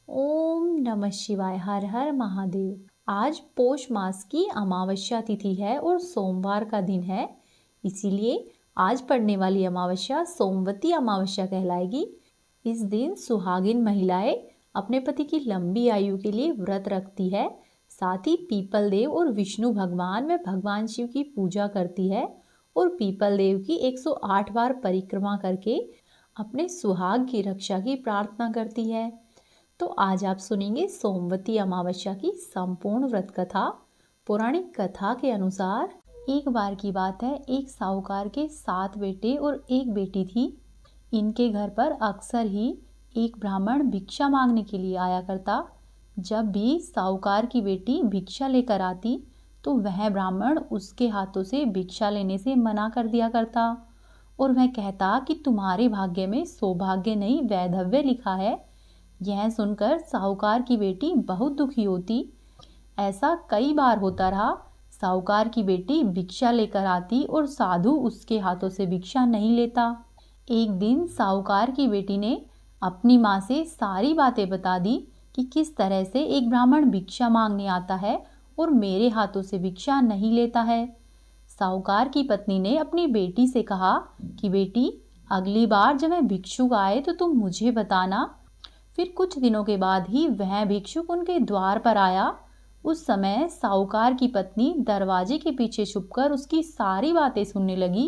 ओम नमः शिवाय। हर हर महादेव। आज पौष मास की अमावस्या तिथि है और सोमवार का दिन है, इसीलिए आज पड़ने वाली अमावस्या सोमवती अमावस्या कहलाएगी। इस दिन सुहागिन महिलाएं अपने पति की लंबी आयु के लिए व्रत रखती है। साथ ही पीपल देव और विष्णु भगवान व भगवान शिव की पूजा करती है और पीपल देव की 108 बार परिक्रमा करके अपने सुहाग की रक्षा की प्रार्थना करती है। तो आज आप सुनेंगे सोमवती अमावस्या की संपूर्ण व्रत कथा। पौराणिक कथा के अनुसार एक बार की बात है, एक साहूकार के 7 बेटे और एक बेटी थी। इनके घर पर अक्सर ही एक ब्राह्मण भिक्षा मांगने के लिए आया करता। जब भी साहूकार की बेटी भिक्षा लेकर आती तो वह ब्राह्मण उसके हाथों से भिक्षा लेने से मना कर दिया करता और वह कहता कि तुम्हारे भाग्य में सौभाग्य नहीं वैधव्य लिखा है। यह सुनकर साहूकार की बेटी बहुत दुखी होती। ऐसा कई बार होता रहा। साहूकार की बेटी भिक्षा लेकर आती और साधु उसके हाथों से भिक्षा नहीं लेता। एक दिन साहूकार की बेटी ने अपनी माँ से सारी बातें बता दी कि किस तरह से एक ब्राह्मण भिक्षा मांगने आता है और मेरे हाथों से भिक्षा नहीं लेता है। साहूकार की पत्नी ने अपनी बेटी से कहा कि बेटी, अगली बार जब वह भिक्षुक आए तो तुम मुझे बताना। फिर कुछ दिनों के बाद ही वह भिक्षुक उनके द्वार पर आया। उस समय साहूकार की पत्नी दरवाजे के पीछे छुपकर उसकी सारी बातें सुनने लगी।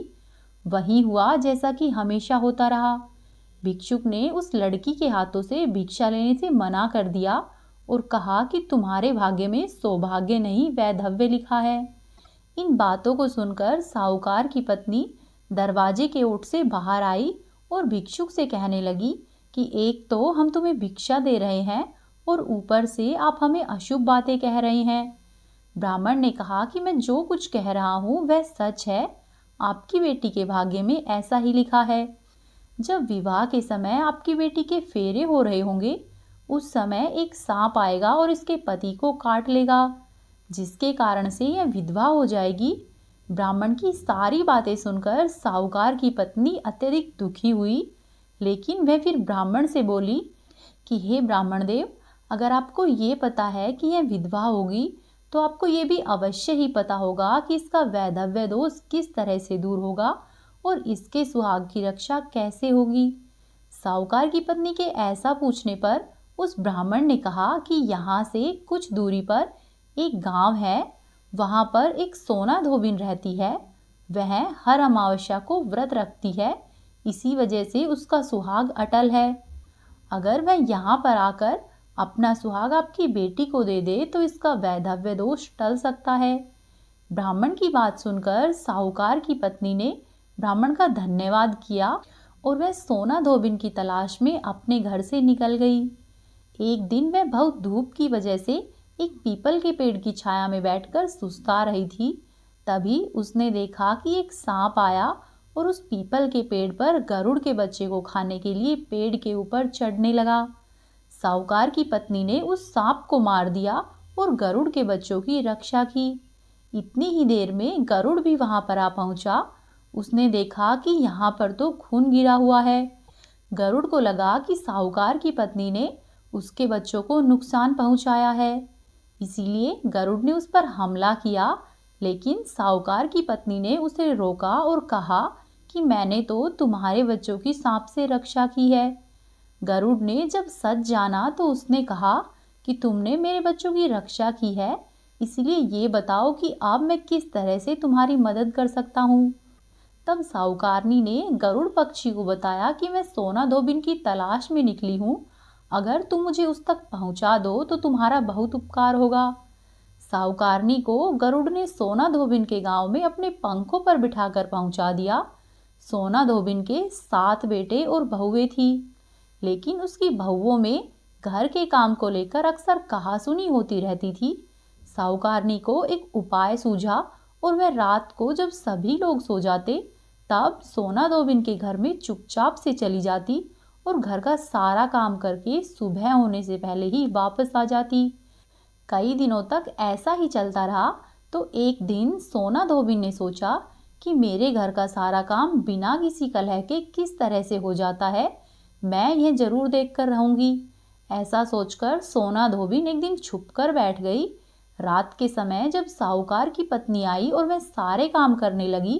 वही हुआ जैसा कि हमेशा होता रहा। भिक्षुक ने उस लड़की के हाथों से भिक्षा लेने से मना कर दिया और कहा कि तुम्हारे भाग्य में सौभाग्य नहीं वैधव्य लिखा है। इन बातों को सुनकर साहूकार की पत्नी दरवाजे के ओट से बाहर आई और भिक्षुक से कहने लगी कि एक तो हम तुम्हें भिक्षा दे रहे हैं और ऊपर से आप हमें अशुभ बातें कह रहे हैं। ब्राह्मण ने कहा कि मैं जो कुछ कह रहा हूँ वह सच है। आपकी बेटी के भाग्य में ऐसा ही लिखा है। जब विवाह के समय आपकी बेटी के फेरे हो रहे होंगे, उस समय एक सांप आएगा और इसके पति को काट लेगा, जिसके कारण से यह विधवा हो जाएगी। ब्राह्मण की सारी बातें सुनकर साहूकार की पत्नी अत्यधिक दुखी हुई, लेकिन वह फिर ब्राह्मण से बोली कि हे ब्राह्मण देव, अगर आपको ये पता है कि यह विधवा होगी तो आपको ये भी अवश्य ही पता होगा कि इसका वैधव्य दोष किस तरह से दूर होगा और इसके सुहाग की रक्षा कैसे होगी। साहूकार की पत्नी के ऐसा पूछने पर उस ब्राह्मण ने कहा कि यहाँ से कुछ दूरी पर एक गांव है, वहाँ पर एक सोना धोबिन रहती है। वह हर अमावस्या को व्रत रखती है, इसी वजह से उसका सुहाग अटल है। अगर वह यहाँ पर आकर अपना सुहाग आपकी बेटी को दे दे तो इसका वैधव्य दोष टल सकता है। ब्राह्मण की बात सुनकर साहूकार की पत्नी ने ब्राह्मण का धन्यवाद किया और वह सोना धोबिन की तलाश में अपने घर से निकल गई। एक दिन वह बहुत धूप की वजह से एक पीपल के पेड़ की छाया में बैठकर सुस्ता रही थी। तभी उसने देखा कि एक सांप आया और उस पीपल के पेड़ पर गरुड़ के बच्चे को खाने के लिए पेड़ के ऊपर चढ़ने लगा। साहूकार की पत्नी ने उस सांप को मार दिया और गरुड़ के बच्चों की रक्षा की। इतनी ही देर में गरुड़ भी वहां पर आ पहुंचा। उसने देखा कि यहाँ पर तो खून गिरा हुआ है। गरुड़ को लगा कि साहूकार की पत्नी ने उसके बच्चों को नुकसान पहुंचाया है, इसीलिए गरुड़ ने उस पर हमला किया। लेकिन साहूकार की पत्नी ने उसे रोका और कहा कि मैंने तो तुम्हारे बच्चों की सांप से रक्षा की है। गरुड़ ने जब सच जाना तो उसने कहा कि तुमने मेरे बच्चों की रक्षा की है, इसलिए ये बताओ कि अब मैं किस तरह से तुम्हारी मदद कर सकता हूँ। तब साहूकारनी ने गरुड़ पक्षी को बताया कि मैं सोना धोबिन की तलाश में निकली हूँ, अगर तुम मुझे उस तक पहुँचा दो तो तुम्हारा बहुत उपकार होगा। साहूकारनी को गरुड़ ने सोना धोबिन के गांव में अपने पंखों पर बिठाकर पहुंचा दिया। सोना धोबिन के 7 बेटे और बहुएं थी, लेकिन उसकी बहुओं में घर के काम को लेकर अक्सर कहासुनी होती रहती थी। साहूकारनी को एक उपाय सूझा और वह रात को जब सभी लोग सो जाते तब सोना धोबिन के घर में चुपचाप से चली जाती और घर का सारा काम करके सुबह होने से पहले ही वापस आ जाती। कई दिनों तक ऐसा ही चलता रहा तो एक दिन सोना धोबिन ने सोचा कि मेरे घर का सारा काम बिना किसी कलह के किस तरह से हो जाता है, मैं यह जरूर देख कर रहूंगी। ऐसा सोचकर सोना धोबिन एक दिन छुपकर बैठ गई। रात के समय जब साहूकार की पत्नी आई और वह सारे काम करने लगी,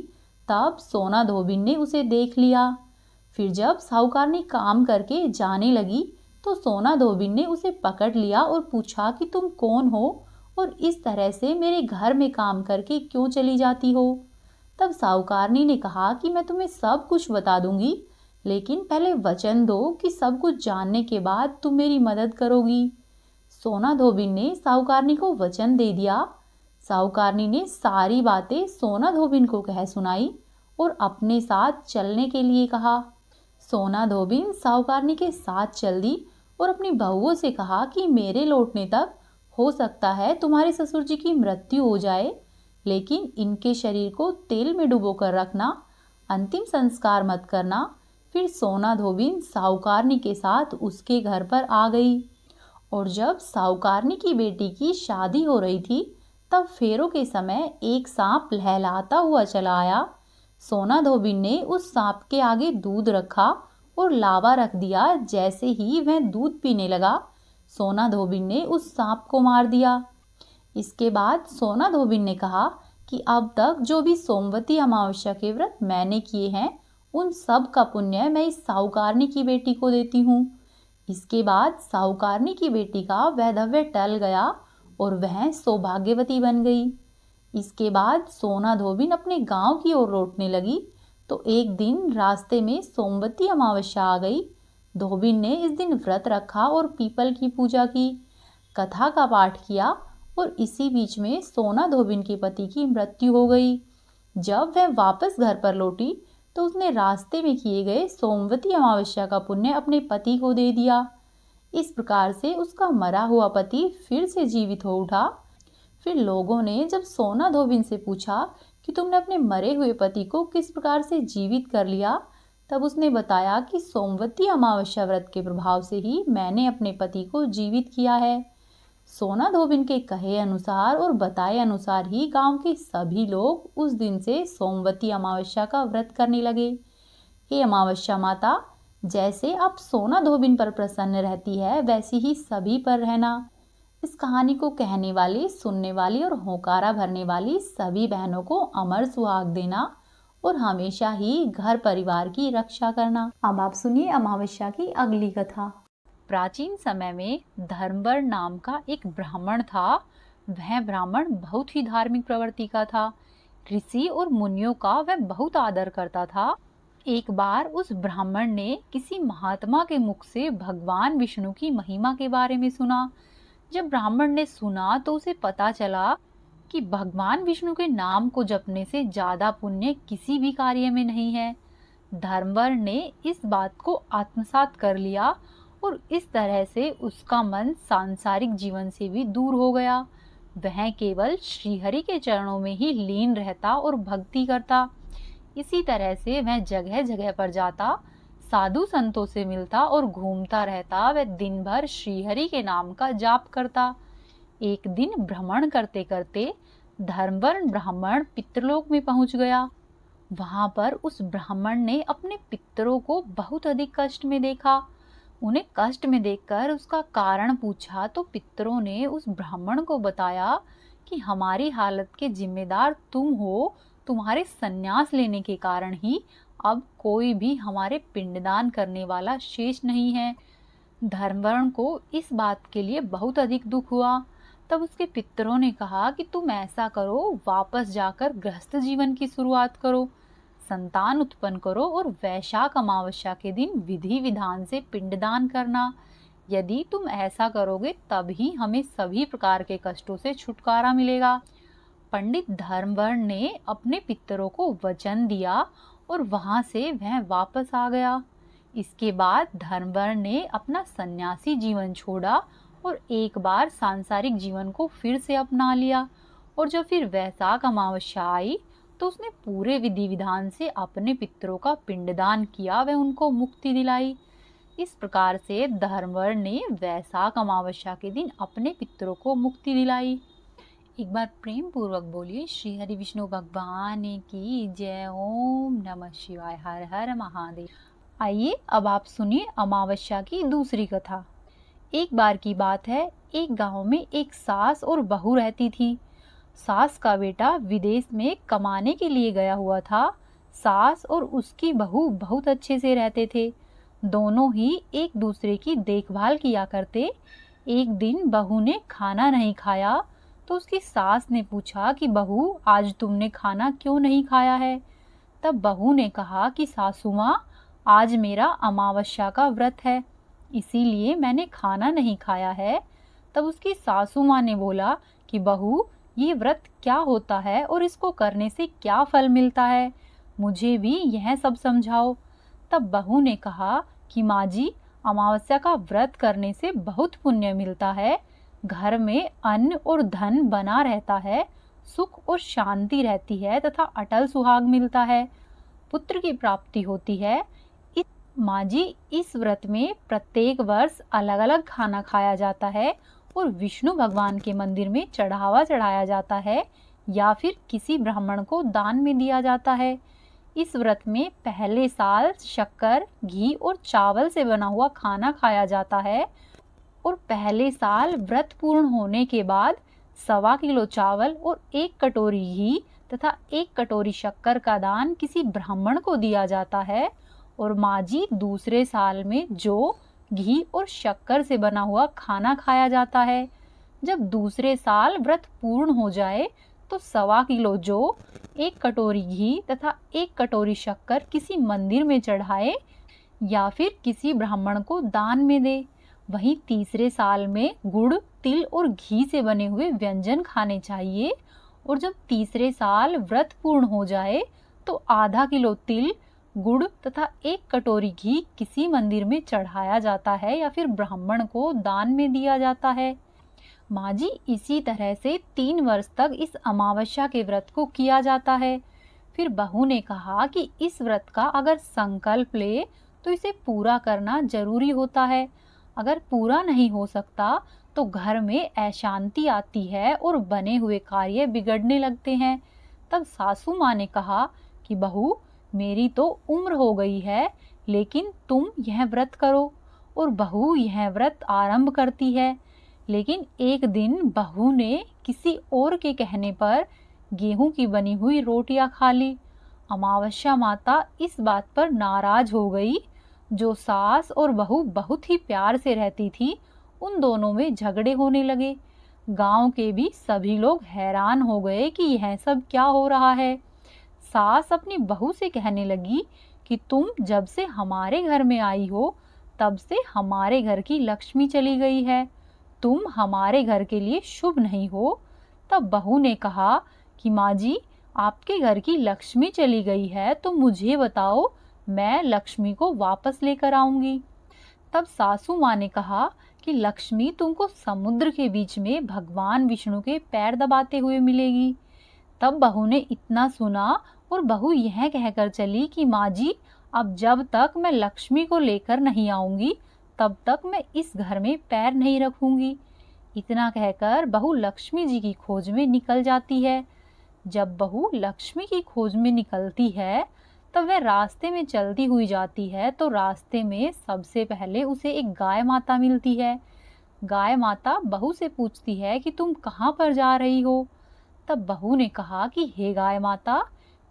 तब सोना धोबिन ने उसे देख लिया। फिर जब साहूकारनी काम करके जाने लगी तो सोना धोबिन ने उसे पकड़ लिया और पूछा कि तुम कौन हो और इस तरह से मेरे घर में काम करके क्यों चली जाती हो। तब साहूकारनी ने कहा कि मैं तुम्हें सब कुछ बता दूंगी, लेकिन पहले वचन दो कि सब कुछ जानने के बाद तुम मेरी मदद करोगी। सोना धोबिन ने साहूकारनी को वचन दे दिया। साहूकारनी ने सारी बातें सोना धोबिन को कह सुनाई और अपने साथ चलने के लिए कहा। सोना धोबिन साहूकारनी के साथ चल दी और अपनी बहुओं से कहा कि मेरे लौटने तक हो सकता है तुम्हारे ससुर जी की मृत्यु हो जाए, लेकिन इनके शरीर को तेल में डुबो कर रखना, अंतिम संस्कार मत करना। फिर सोना धोबिन साहूकारनी के साथ उसके घर पर आ गई और जब साहूकारनी की बेटी की शादी हो रही थी, तब फेरों के समय एक सांप लहलहाता हुआ चला आया। सोना धोबिन ने उस सांप के आगे दूध रखा और लावा रख दिया। जैसे ही वह दूध पीने लगा, सोना धोबिन ने उस सांप को मार दिया। इसके बाद सोना धोबिन ने कहा कि अब तक जो भी सोमवती अमावस्या के व्रत मैंने किए हैं, उन सब का पुण्य मैं इस साहूकारनी की बेटी को देती हूँ। इसके बाद साहूकारनी की बेटी का वैधव्य टल गया और वह सौभाग्यवती बन गई। इसके बाद सोना धोबिन अपने गांव की ओर लौटने लगी तो एक दिन रास्ते में सोमवती अमावस्या आ गई। धोबिन ने इस दिन व्रत रखा और पीपल की पूजा की, कथा का पाठ किया और इसी बीच में सोना धोबिन के पति की मृत्यु हो गई। जब वह वापस घर पर लौटी तो उसने रास्ते में किए गए सोमवती अमावस्या का पुण्य अपने पति को दे दिया। इस प्रकार से उसका मरा हुआ पति फिर से जीवित हो उठा। फिर लोगों ने जब सोना धोबिन से पूछा कि तुमने अपने मरे हुए पति को किस प्रकार से जीवित कर लिया, तब उसने बताया कि सोमवती अमावस्या व्रत के प्रभाव से ही मैंने अपने पति को जीवित किया है। सोना धोबिन के कहे अनुसार और बताए अनुसार ही गांव के सभी लोग उस दिन से सोमवती अमावस्या का व्रत करने लगे। हे अमावस्या माता, जैसे आप सोना धोबिन पर प्रसन्न रहती है, वैसी ही सभी पर रहना। इस कहानी को कहने वाली, सुनने वाली और होकारा भरने वाली सभी बहनों को अमर सुहाग देना और हमेशा ही घर परिवार की रक्षा करना। अब आप सुनिए अमावस्या की अगली कथा। प्राचीन समय में धर्मवर नाम का एक ब्राह्मण था। वह ब्राह्मण बहुत ही धार्मिक प्रवृत्ति का था। ऋषि और मुनियों का वह बहुत आदर करता था। एक बार उस ब्राह्मण ने किसी महात्मा के मुख से भगवान विष्णु की महिमा के बारे में सुना। जब ब्राह्मण ने सुना तो उसे पता चला कि भगवान विष्णु के नाम को जपने से ज्यादा पुण्य किसी भी कार्य में नहीं है। धर्मवर ने इस बात को आत्मसात कर लिया और इस तरह से उसका मन सांसारिक जीवन से भी दूर हो गया। वह केवल श्रीहरि के चरणों में ही लीन रहता और भक्ति करता। इसी तरह से वह जगह जगह पर जाता, साधु संतों से मिलता और घूमता रहता। वह दिन भर श्रीहरि के नाम का जाप करता। एक दिन भ्रमण करते करते धर्मवर ब्राह्मण पितृलोक में पहुंच गया। वहां पर उस ब्राह्मण ने अपने पितरों को बहुत अधिक कष्ट में देखा। उन्हें कष्ट में देखकर उसका कारण पूछा तो पितरों ने उस ब्राह्मण को बताया कि हमारी हालत के जिम्मेदार तुम हो। तुम्हारे संन्यास लेने के कारण ही अब कोई भी हमारे पिंडदान करने वाला शेष नहीं है। धर्मवर्ण को इस बात के लिए बहुत अधिक दुख हुआ। तब उसके पितरों ने कहा कि तुम ऐसा करो, वापस जाकर गृहस्थ जीवन की शुरुआत करो, संतान उत्पन्न करो और वैशाख अमावस्या के दिन विधि विधान से पिंडदान करना। यदि तुम ऐसा करोगे तभी हमें सभी प्रकार के कष्टों से छुटकारा मिलेगा। पंडित धर्मवर्ण ने अपने पितरों को वचन दिया और वहां से वह वापस आ गया। इसके बाद धर्मवर्ण ने अपना सन्यासी जीवन छोड़ा और एक बार सांसारिक जीवन को फिर से अपना लिया। और जब फिर वैशाख अमावस्या आई तो उसने पूरे विधि विधान से अपने पितरों का पिंडदान किया, वह उनको मुक्ति दिलाई। इस प्रकार से धर्मवर्ण ने वैशाख अमावस्या के दिन अपने पितरों को मुक्ति दिलाई। एक बार प्रेम पूर्वक बोलिए श्री हरि विष्णु भगवान की जय। ओम नमः शिवाय। हर हर महादेव। आइए अब आप सुनिए अमावस्या की दूसरी कथा। एक बार की बात है, एक गांव में एक सास और बहू रहती थी। सास का बेटा विदेश में कमाने के लिए गया हुआ था। सास और उसकी बहू बहुत अच्छे से रहते थे। दोनों ही एक दूसरे की देखभाल किया करते। एक दिन बहू ने खाना नहीं खाया तो उसकी सास ने पूछा कि बहू, आज तुमने खाना क्यों नहीं खाया है? तब बहू ने कहा कि सासू माँ, आज मेरा अमावस्या का व्रत है, इसीलिए मैंने खाना नहीं खाया है। तब उसकी सासू माँ ने बोला कि बहू, ये व्रत क्या होता है और इसको करने से क्या फल मिलता है? मुझे भी यह सब समझाओ। तब बहू ने कहा कि माँ जी, अमावस्या का व्रत करने से बहुत पुण्य मिलता है। घर में अन्न और धन बना रहता है, सुख और शांति रहती है तथा अटल सुहाग मिलता है, पुत्र की प्राप्ति होती है। इस माँ जी, इस व्रत में प्रत्येक वर्ष अलग अलग खाना खाया जाता है और विष्णु भगवान के मंदिर में चढ़ावा चढ़ाया जाता है या फिर किसी ब्राह्मण को दान में दिया जाता है। इस व्रत में पहले साल शक्कर, घी और चावल से बना हुआ खाना खाया जाता है और पहले साल व्रत पूर्ण होने के बाद 1.25 किलो चावल और 1 कटोरी घी तथा 1 कटोरी शक्कर का दान किसी ब्राह्मण को दिया जाता है। और माँ जी, दूसरे साल में जो घी और शक्कर से बना हुआ खाना खाया जाता है, जब दूसरे साल व्रत पूर्ण हो जाए तो 1.25 किलो जौ, 1 कटोरी घी तथा 1 कटोरी शक्कर किसी मंदिर में चढ़ाए या फिर किसी ब्राह्मण को दान में दे। वहीं तीसरे साल में गुड़, तिल और घी से बने हुए व्यंजन खाने चाहिए। और जब तीसरे साल व्रत पूर्ण हो जाए तो आधा किलो तिल, गुड़ तथा 1 कटोरी घी किसी मंदिर में चढ़ाया जाता है या फिर ब्राह्मण को दान में दिया जाता है। माँ जी, इसी तरह से 3 वर्ष तक इस अमावस्या के व्रत को किया जाता है। फिर बहू ने कहा कि इस व्रत का अगर संकल्प ले तो इसे पूरा करना जरूरी होता है। अगर पूरा नहीं हो सकता तो घर में अशांति आती है और बने हुए कार्य बिगड़ने लगते हैं। तब सासू माँ ने कहा कि बहू, मेरी तो उम्र हो गई है, लेकिन तुम यह व्रत करो। और बहू यह व्रत आरंभ करती है। लेकिन एक दिन बहू ने किसी और के कहने पर गेहूं की बनी हुई रोटियां खा ली। अमावस्या माता इस बात पर नाराज हो गई। जो सास और बहू बहुत ही प्यार से रहती थी, उन दोनों में झगड़े होने लगे। गांव के भी सभी लोग हैरान हो गए कि यह सब क्या हो रहा है। सास अपनी बहू से कहने लगी कि तुम जब से हमारे घर में आई हो, तब से हमारे घर की लक्ष्मी चली गई है। तुम हमारे घर के लिए शुभ नहीं हो। तब बहू ने कहा कि माँ जी, आपके घर की लक्ष्मी चली गई है तो मुझे बताओ, मैं लक्ष्मी को वापस लेकर आऊंगी। तब सासू माँ ने कहा कि लक्ष्मी तुमको समुद्र के बीच में भगवान विष्णु के पैर दबाते हुए मिलेगी। तब बहू ने इतना सुना और बहू यह कहकर चली कि माँ जी, अब जब तक मैं लक्ष्मी को लेकर नहीं आऊंगी, तब तक मैं इस घर में पैर नहीं रखूंगी। इतना कहकर बहू लक्ष्मी जी की खोज में निकल जाती है। जब बहू लक्ष्मी की खोज में निकलती है तब वह रास्ते में चलती हुई जाती है तो रास्ते में सबसे पहले उसे एक गाय माता मिलती है। गाय माता बहू से पूछती है कि तुम कहाँ पर जा रही हो? तब बहू ने कहा कि हे गाय माता,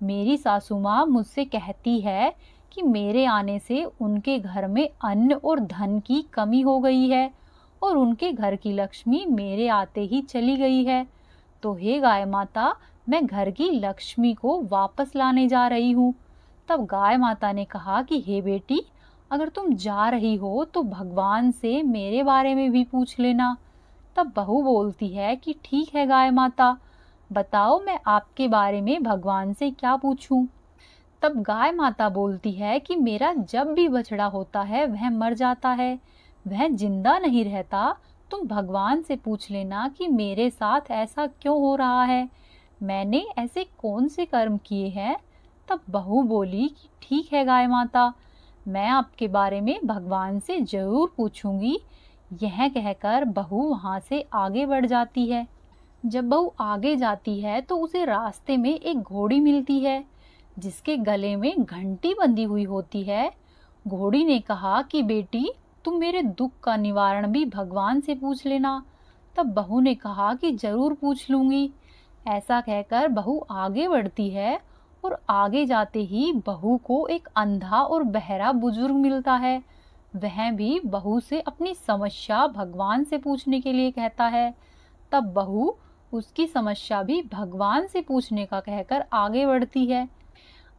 मेरी सासू माँ मुझसे कहती है कि मेरे आने से उनके घर में अन्न और धन की कमी हो गई है और उनके घर की लक्ष्मी मेरे आते ही चली गई है। तो हे गाय माता, मैं घर की लक्ष्मी को वापस लाने जा रही हूँ। तब गाय माता ने कहा कि हे बेटी, अगर तुम जा रही हो तो भगवान से मेरे बारे में भी पूछ लेना। तब बहू बोलती है कि ठीक है गाय माता, बताओ मैं आपके बारे में भगवान से क्या पूछूं। तब गाय माता बोलती है कि मेरा जब भी बछड़ा होता है वह मर जाता है, वह जिंदा नहीं रहता। तुम भगवान से पूछ लेना कि मेरे साथ ऐसा क्यों हो रहा है, मैंने ऐसे कौन से कर्म किए हैं। तब बहू बोली कि ठीक है गाय माता, मैं आपके बारे में भगवान से जरूर पूछूंगी। यह कहकर बहू वहां से आगे बढ़ जाती है। जब बहू आगे जाती है तो उसे रास्ते में एक घोड़ी मिलती है जिसके गले में घंटी बंधी हुई होती है। घोड़ी ने कहा कि बेटी, तुम मेरे दुख का निवारण भी भगवान से पूछ लेना। तब बहू ने कहा कि जरूर पूछ लूंगी। ऐसा कहकर बहू आगे बढ़ती है और आगे जाते ही बहू को एक अंधा और बहरा बुजुर्ग मिलता है। वह भी बहू से अपनी समस्या भगवान से पूछने के लिए कहता है। तब बहू उसकी समस्या भी भगवान से पूछने का कहकर आगे बढ़ती है।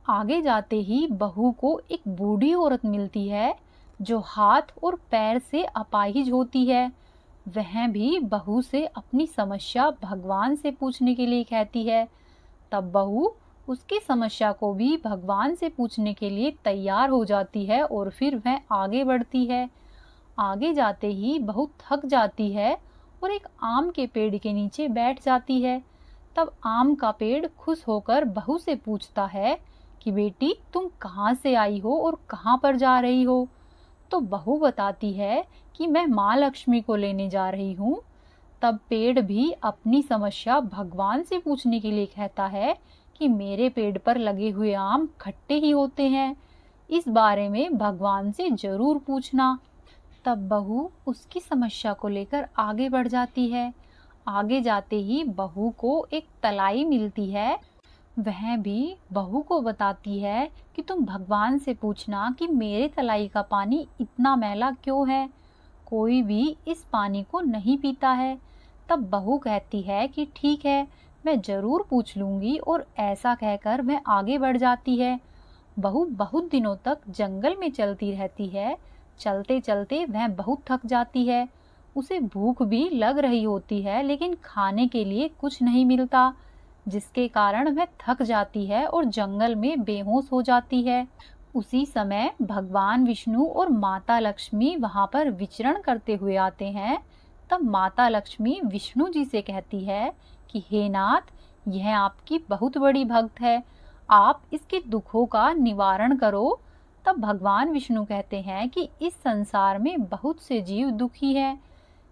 आगे जाते ही बहू को एक बूढ़ी औरत मिलती है जो हाथ और पैर से अपाहिज होती है। वह भी बहू से अपनी समस्या भगवान से पूछने के लिए कहती है। तब बहू उसकी समस्या को भी भगवान से पूछने के लिए तैयार हो जाती है और फिर वह आगे बढ़ती है। आगे जाते ही बहू थक जाती है और एक आम के पेड़ के नीचे बैठ जाती है। तब आम का पेड़ खुश होकर बहू से पूछता है कि बेटी, तुम कहाँ से आई हो और कहाँ पर जा रही हो? तो बहू बताती है कि मैं माँ लक्ष्मी को लेने जा रही हूँ। तब पेड़ भी अपनी समस्या भगवान से पूछने के लिए कहता है कि मेरे पेड़ पर लगे हुए आम खट्टे ही होते हैं, इस बारे में भगवान से जरूर पूछना। तब बहू उसकी समस्या को लेकर आगे बढ़ जाती है। आगे जाते ही बहू को एक तलाई मिलती है। वह भी बहू को बताती है कि तुम भगवान से पूछना कि मेरे तलाई का पानी इतना मैला क्यों है, कोई भी इस पानी को नहीं पीता है। तब बहू कहती है कि ठीक है, मैं जरूर पूछ लूंगी, और ऐसा कहकर वह आगे बढ़ जाती है। बहू बहुत दिनों तक जंगल में चलती रहती है। चलते चलते वह बहुत थक जाती है। उसे भूख भी लग रही होती है, लेकिन खाने के लिए कुछ नहीं मिलता, जिसके कारण वह थक जाती है और जंगल में बेहोश हो जाती है। उसी समय भगवान विष्णु और माता लक्ष्मी वहां पर विचरण करते हुए आते हैं। तब माता लक्ष्मी विष्णु जी से कहती है कि हे नाथ, यह आपकी बहुत बड़ी भक्त है, आप इसके दुखों का निवारण करो। तब भगवान विष्णु कहते हैं कि इस संसार में बहुत से जीव दुखी हैं।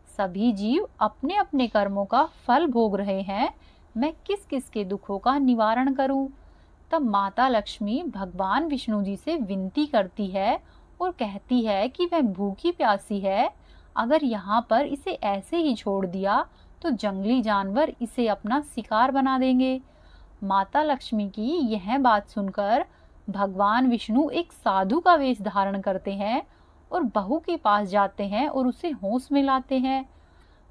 सभी जीव अपने अपने कर्मों का फल भोग रहे हैं, मैं किस किस के दुखों का निवारण करूं? तब माता लक्ष्मी भगवान विष्णु जी से विनती करती है और कहती है कि वह भूखी प्यासी है, अगर यहाँ पर इसे ऐसे ही छोड़ दिया तो जंगली जानवर इसे अपना शिकार बना देंगे। माता लक्ष्मी की यह बात सुनकर भगवान विष्णु एक साधु का वेश धारण करते हैं और बहू के पास जाते हैं और उसे होश में लाते हैं।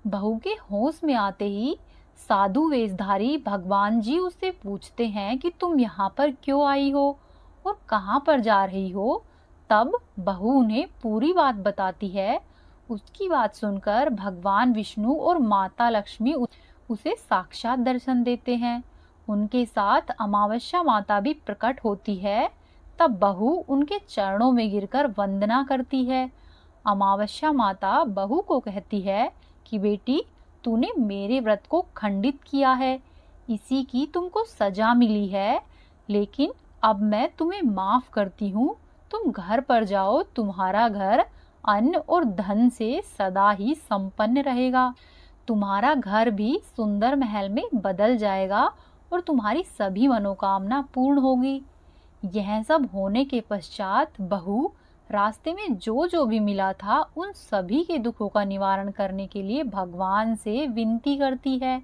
बहू के होश में आते ही साधु वेशधारी भगवान जी उससे पूछते हैं कि तुम यहाँ पर क्यों आई हो और कहाँ पर जा रही हो? तब बहू उन्हें पूरी बात बताती है। उसकी बात सुनकर भगवान विष्णु और माता लक्ष्मी उसे साक्षात दर्शन देते हैं। उनके साथ अमावस्या माता भी प्रकट होती है। तब बहू उनके चरणों में गिरकर वंदना करती है। अमावस्या माता बहू को कहती है कि बेटी, तूने मेरे व्रत को खंडित किया है, इसी की तुमको सजा मिली है, लेकिन अब मैं तुम्हें माफ करती हूँ। तुम घर पर जाओ, तुम्हारा घर अन्न और धन से सदा ही संपन्न रहेगा। तुम्हारा घर भी सुंदर महल में बदल जाएगा और तुम्हारी सभी मनोकामना पूर्ण होगी। यह सब होने के पश्चात बहू रास्ते में जो जो भी मिला था उन सभी के दुखों का निवारण करने के लिए भगवान से विनती करती है।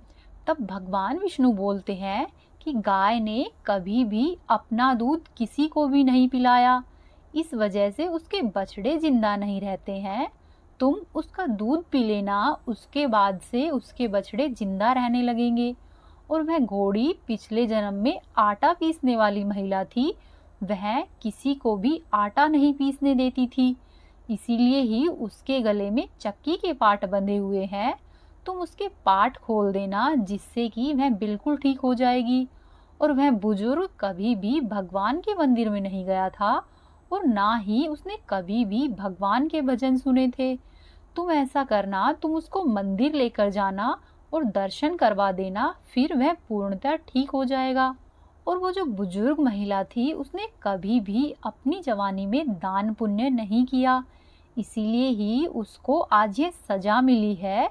तब भगवान विष्णु बोलते हैं कि गाय ने कभी भी अपना दूध किसी को भी नहीं पिलाया, इस वजह से उसके बछड़े जिंदा नहीं रहते हैं। तुम उसका दूध पी लेना, उसके बाद से उसके बछड़े जिंदा रहने लगेंगे। और वह घोड़ी पिछले जन्म में आटा पीसने वाली महिला थी, वह किसी को भी आटा नहीं पीसने देती थी, इसीलिए ही उसके गले में चक्की के पाट बंधे हुए हैं। तुम उसके पाट खोल देना, जिससे कि वह बिल्कुल ठीक हो जाएगी। और वह बुजुर्ग कभी भी भगवान के मंदिर में नहीं गया था और ना ही उसने कभी भी भगवान के भजन सुने थे। तुम ऐसा करना, तुम उसको मंदिर लेकर जाना और दर्शन करवा देना, फिर वह पूर्णतः ठीक हो जाएगा। और वो जो बुजुर्ग महिला थी, उसने कभी भी अपनी जवानी में दान पुण्य नहीं किया, इसीलिए ही उसको आज ये सजा मिली है।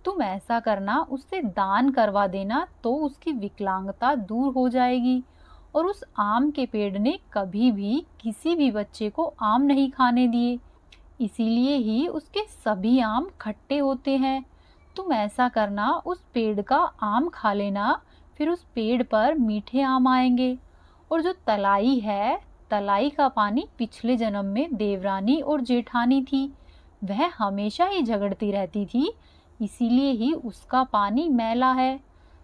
तुम ऐसा करना, उससे दान करवा देना, तो उसकी विकलांगता दूर हो जाएगी। और उस आम के पेड़ ने कभी भी किसी भी बच्चे को आम नहीं खाने दिए, इसीलिए ही उसके सभी आम खट्टे होते हैं। तुम ऐसा करना, उस पेड़ का आम खा लेना, फिर उस पेड़ पर मीठे आम आएंगे। और जो तलाई है, तलाई का पानी पिछले जन्म में देवरानी और जेठानी थी, वह हमेशा ही झगड़ती रहती थी, इसीलिए ही उसका पानी मैला है।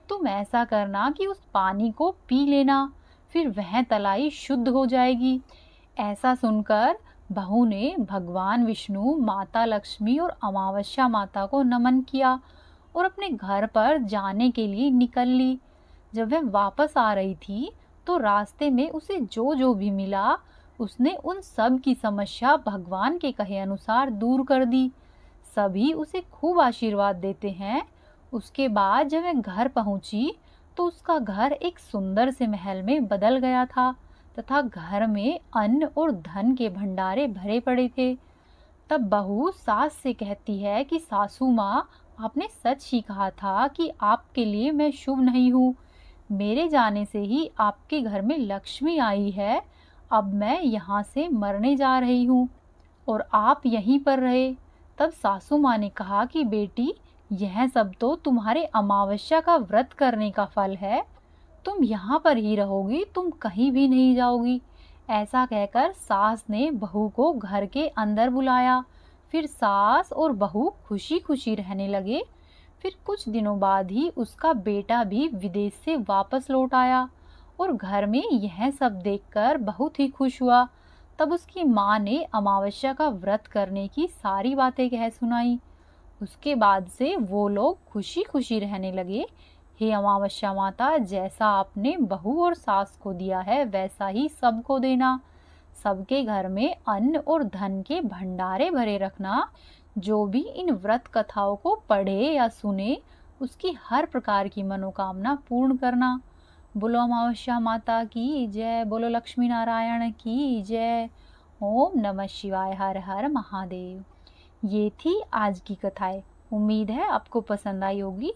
तुम ऐसा करना कि उस पानी को पी लेना, फिर वह तलाई शुद्ध हो जाएगी। ऐसा सुनकर बहू ने भगवान विष्णु, माता लक्ष्मी और अमावस्या माता को नमन किया और अपने घर पर जाने के लिए निकल ली। जब वह वापस आ रही थी तो रास्ते में उसे जो जो भी मिला, उसने उन सब की समस्या भगवान के कहे अनुसार दूर कर दी। सभी उसे खूब आशीर्वाद देते हैं। उसके बाद जब वह घर पहुंची तो उसका घर एक सुंदर से महल में बदल गया था तथा घर में अन्न और धन के भंडारे भरे पड़े थे। तब बहू सास से कहती है कि सासू माँ, आपने सच ही कहा था कि आपके लिए मैं शुभ नहीं हूँ। मेरे जाने से ही आपके घर में लक्ष्मी आई है। अब मैं यहाँ से मरने जा रही हूँ और आप यहीं पर रहे। तब सासू माँ ने कहा कि बेटी, यह सब तो तुम्हारे अमावस्या का व्रत करने का फल है। तुम यहाँ पर ही रहोगी, तुम कहीं भी नहीं जाओगी। ऐसा कहकर सास ने बहू को घर के अंदर बुलाया। फिर सास और बहू खुशी खुशी रहने लगे। फिर कुछ दिनों बाद ही उसका बेटा भी विदेश से वापस लौट आया और घर में यह सब देखकर बहुत ही खुश हुआ। तब उसकी माँ ने अमावस्या का व्रत करने की सारी बातें कह सुनाई। उसके बाद से वो लोग खुशी खुशी रहने लगे। हे अमावस्या माता, जैसा आपने बहू और सास को दिया है वैसा ही सबको देना। सबके घर में अन्न और धन के भंडारे भरे रखना। जो भी इन व्रत कथाओं को पढ़े या सुने, उसकी हर प्रकार की मनोकामना पूर्ण करना। बोलो अमावस्या माता की जय, बोलो लक्ष्मी नारायण की जय। ओम नमः शिवाय, हर हर महादेव। ये थी आज की कथाएं। उम्मीद है आपको पसंद आई होगी।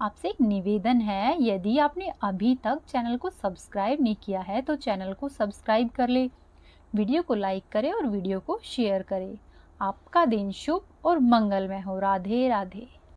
आपसे एक निवेदन है, यदि आपने अभी तक चैनल को सब्सक्राइब नहीं किया है तो चैनल को सब्सक्राइब कर ले, वीडियो को लाइक करें और वीडियो को शेयर करें। आपका दिन शुभ और मंगलमय हो। राधे राधे।